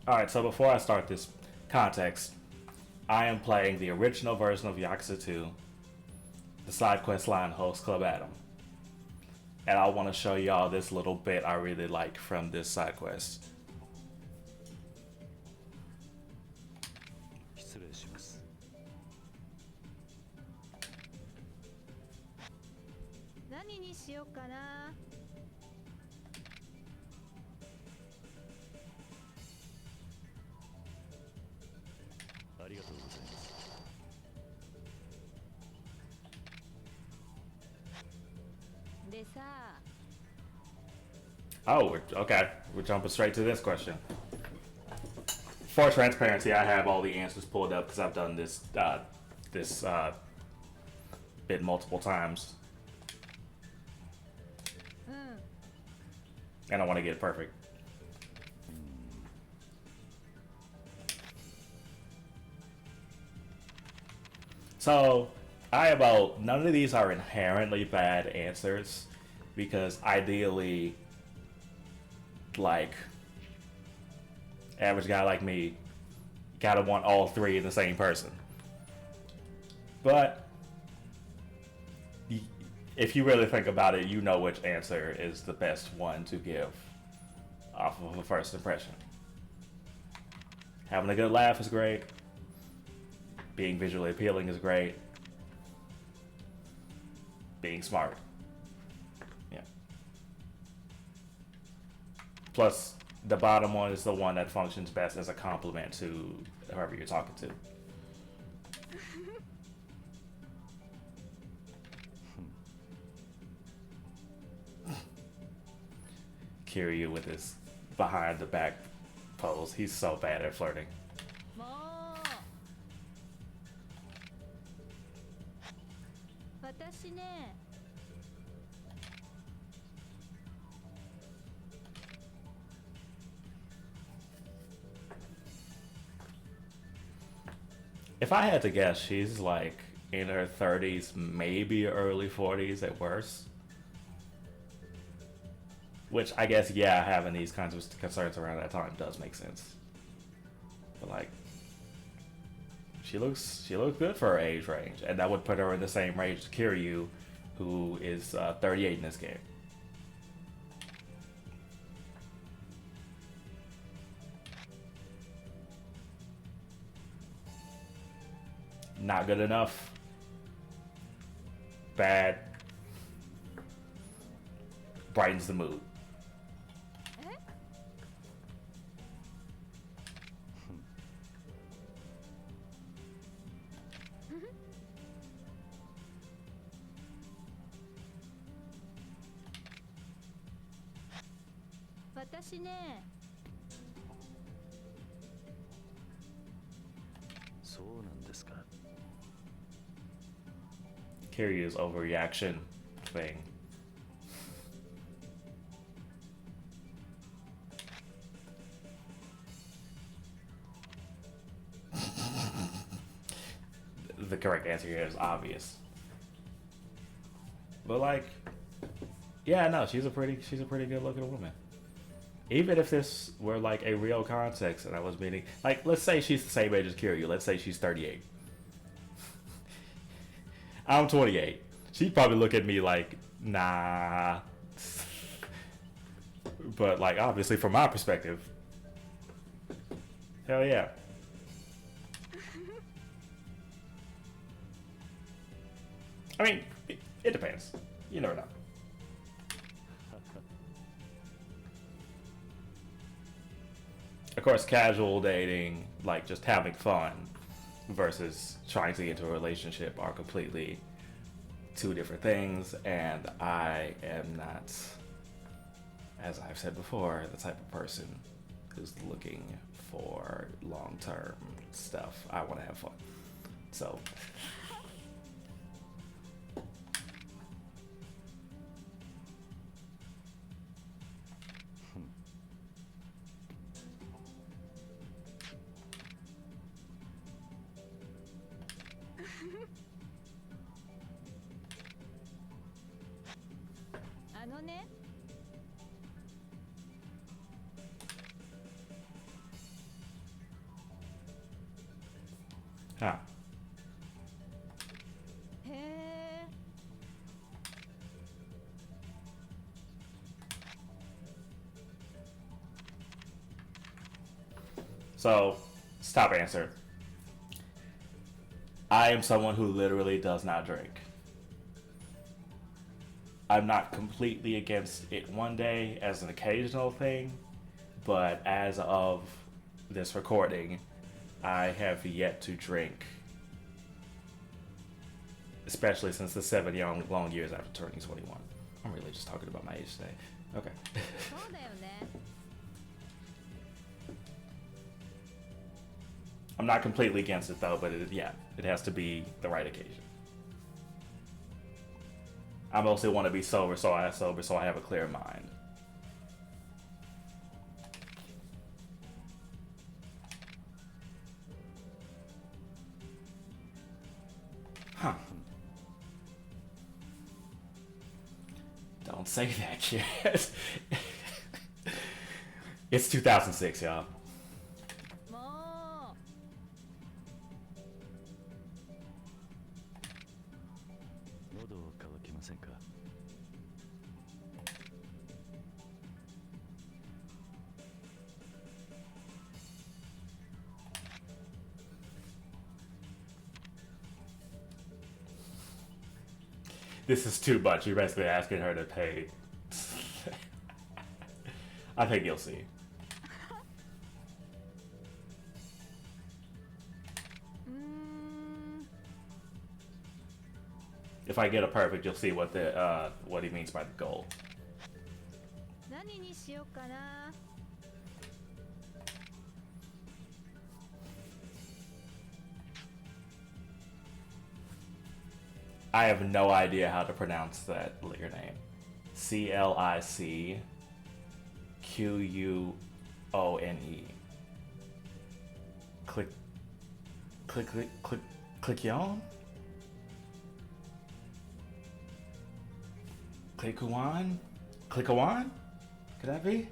Alright, so before I start this context, I am playing the original version of Yakuza 2, the side quest line host Club Adam. And I want to show y'all this little bit I really like from this side quest. Oh, okay. We're jumping straight to this question. For transparency, I have all the answers pulled up because I've done this bit multiple times, and I want to get it perfect. So, none of these are inherently bad answers, because ideally, like, average guy like me gotta want all three in the same person. But if you really think about it, you know which answer is the best one to give off of a first impression. Having a good laugh is great. Being visually appealing is great. Being smart. Yeah. Plus, the bottom one is the one that functions best as a compliment to whoever you're talking to. Kiryu with his behind the back pose. He's so bad at flirting. If I had to guess, she's like in her 30s, maybe early 40s at worst. Which I guess, yeah, having these kinds of concerns around that time does make sense. But like, she looks good for her age range, and that would put her in the same range as Kiryu, who is 38 in this game. Not good enough. Bad. Brightens the mood. Kiryu's overreaction thing. The correct answer here is obvious. But like, yeah, no, she's a pretty good looking woman. Even if this were like a real context and I was meaning, like, let's say she's the same age as Kiryu. Let's say she's 38. I'm 28. She'd probably look at me like, nah. But like, obviously from my perspective, hell yeah. I mean, it depends. You never know. Of course, casual dating, like just having fun, versus trying to get into a relationship are completely two different things, and I am not, as I've said before, the type of person who's looking for long-term stuff. I want to have fun. So Huh. So, stop answer. I am someone who literally does not drink. I'm not completely against it one day as an occasional thing, but as of this recording, I have yet to drink, especially since the 7 long years after turning 21. I'm really just talking about my age today. Okay. I'm not completely against it though, but it has to be the right occasion. I mostly want to be sober, so I have a clear mind. Huh. Don't say that, kid. It's 2006, y'all. This is too much. You're basically asking her to pay. I think you'll see. If I get a perfect, you'll see what he means by the goal. I have no idea how to pronounce that liquor name. CLICQUONE. Click Clickion? Clickawan? Clickawan? Could that be?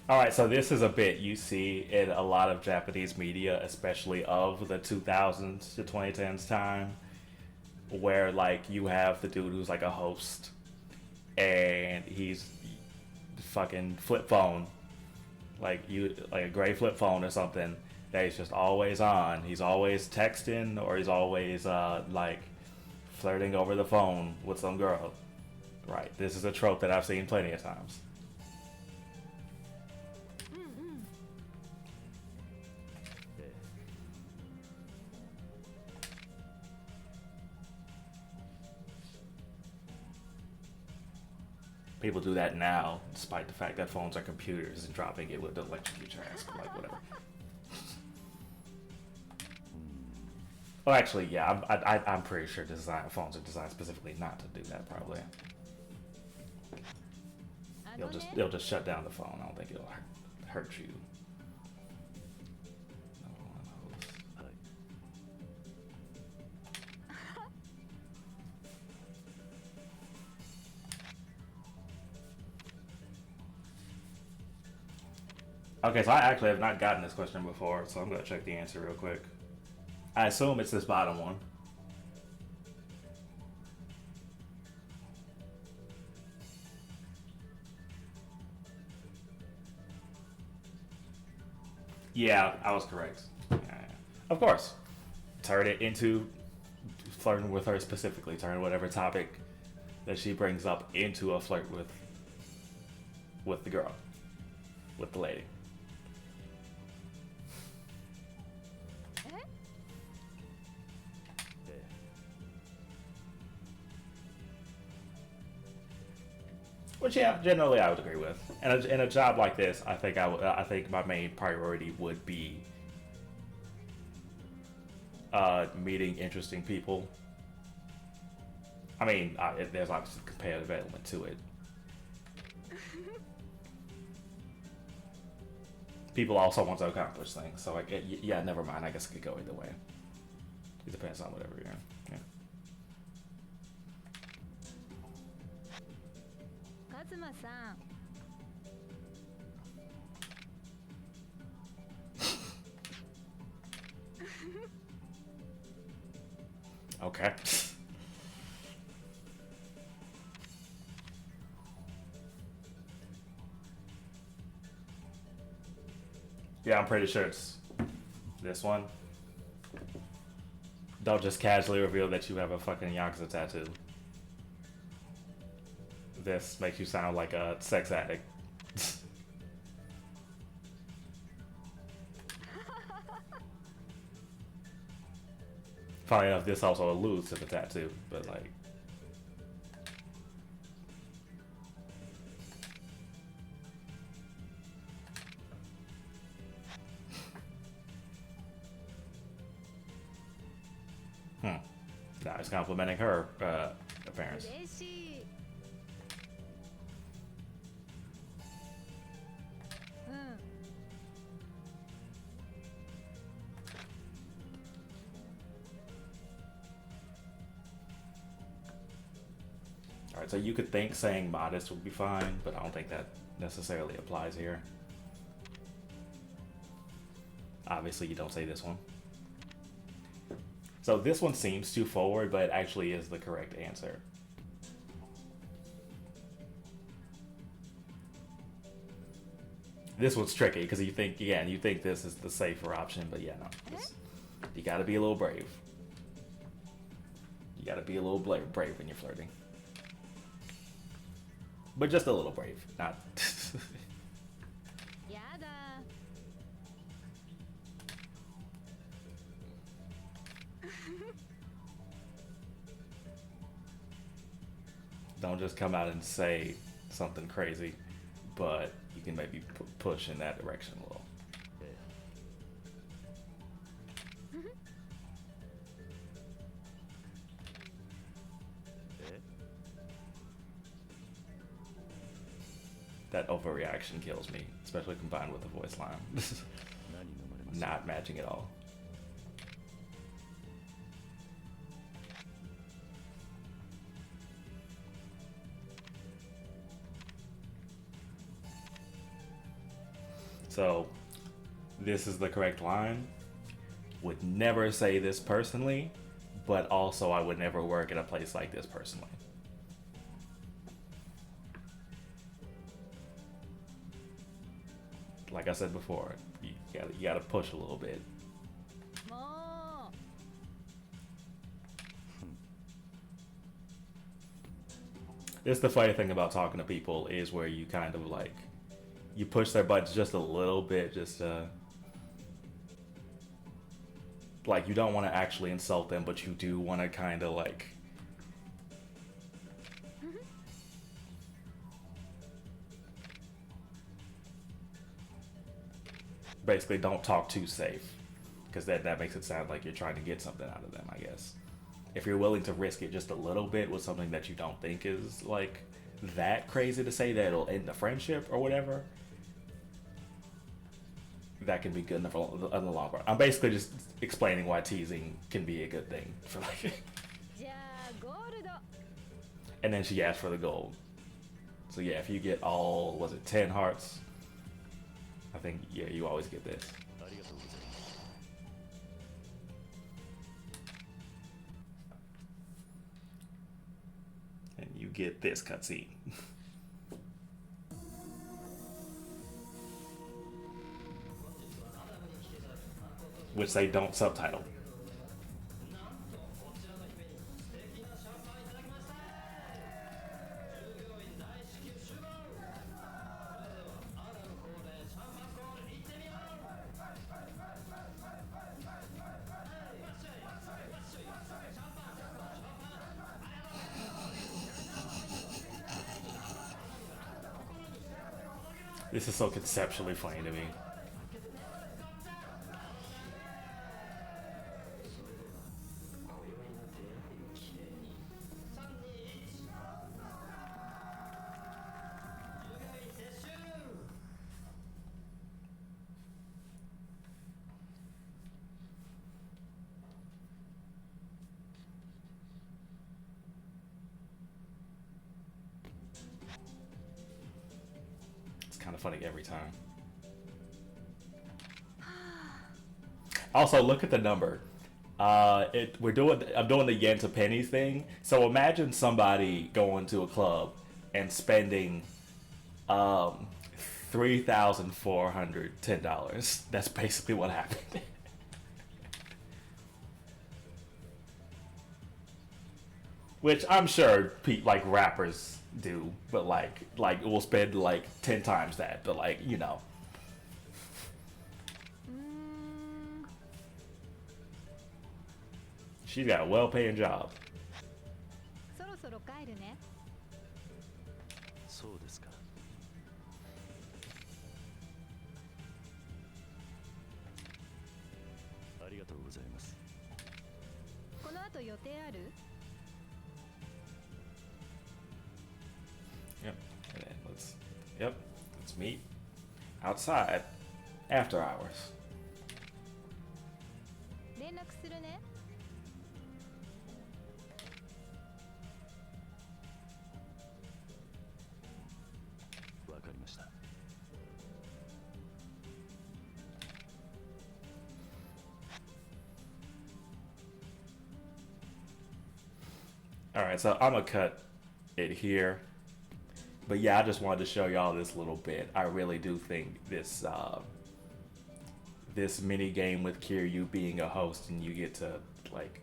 Alright, so this is a bit you see in a lot of Japanese media, especially of the 2000s to 2010s time, where like you have the dude who's like a host and he's fucking flip phone, like a gray flip phone or something that he's just always on. He's always texting or he's always like flirting over the phone with some girl. Right, this is a trope that I've seen plenty of times. People do that now, despite the fact that phones are computers and dropping it would electrocute your ass, like whatever. Oh, actually, yeah, I'm pretty sure phones are designed specifically not to do that. Probably, it'll just shut down the phone. I don't think it'll hurt you. Okay, so I actually have not gotten this question before, so I'm gonna check the answer real quick. I assume it's this bottom one. Yeah, I was correct. Yeah. Of course. Turn it into flirting with her specifically. Turn whatever topic that she brings up into a flirt with with the girl, with the lady. Which, yeah, generally I would agree with. And in a job like this, I think my main priority would be meeting interesting people. I mean, there's obviously a competitive element to it. People also want to accomplish things, so like, yeah, never mind. I guess it could go either way. It depends on whatever you're in. Yeah. カズマさん Okay. Yeah, I'm pretty sure it's this one. Don't just casually reveal that you have a fucking Yakuza tattoo. This makes you sound like a sex addict. Funny enough, this also alludes to the tattoo, but like... Now he's complimenting her appearance. 嬉しいうん Alright, so you could think saying modest would be fine, but I don't think that necessarily applies here. Obviously, you don't say this one. So this one seems too forward, but it actually is the correct answer. This one's tricky because you think this is the safer option, but yeah, no. You gotta be a little brave. You gotta be a little brave when you're flirting. But just a little brave, not... やだ Don't just come out and say something crazy, but you can maybe push in that direction a little. That overreaction kills me, especially combined with the voice line. Not matching at all. So, this is the correct line. Would never say this personally, but also I would never work at a place like this personally. Like I said before, you gotta push a little bit. も It's the funny thing about talking to people is where you kind of like, you push their buttons just a little bit, just like you don't want to actually insult them, but you do want to kind of like basically don't talk too safe, because that makes it sound like you're trying to get something out of them, I guess. If you're willing to risk it just a little bit with something that you don't think is like that crazy to say that it'll end the friendship or whatever, that can be good enough in the long run. I'm basically just explaining why teasing can be a good thing for like. じゃあゴールド And then she asked for the gold. So yeah, if you get all, was it 10 hearts? I think, yeah, you always get this. And you get this cutscene. Which they don't subtitle. This is so conceptually funny to me. It's kind of funny every time. Also, look at the number. I'm doing the yen to pennies thing. So imagine somebody going to a club and spending $3,410. That's basically what happened. Which I'm sure like rappers do, but like we'll spend like 10 times that. But like, you know. うーん She's got a well-paying job. そろそろ帰るね。そうですか。ありがとうございます。この後予定ある？ Yep. And then let's meet outside after hours. 連絡するね。わかりました。All right, so I'm gonna cut it here. But yeah, I just wanted to show y'all this little bit. I really do think this mini game with Kiryu being a host and you get to like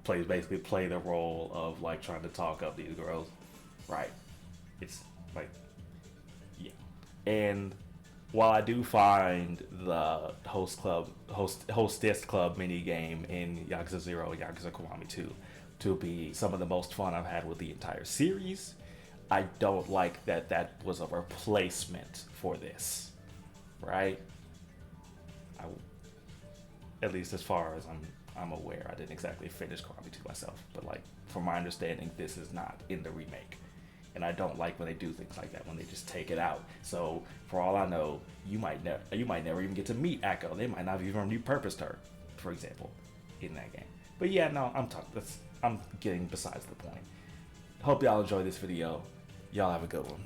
basically play the role of like trying to talk up these girls, right? It's like, yeah. And while I do find the hostess club mini game in Yakuza 0 and Yakuza Kiwami 2 to be some of the most fun I've had with the entire series, I don't like that was a replacement for this, right? At least as far as I'm aware, I didn't exactly finish Kiwami 2 myself, but like from my understanding, this is not in the remake. And I don't like when they do things like that, when they just take it out. So for all I know, you might never even get to meet Echo. They might not have even repurposed her, for example, in that game. But yeah, no, I'm getting besides the point. Hope y'all enjoyed this video. Y'all have a good one.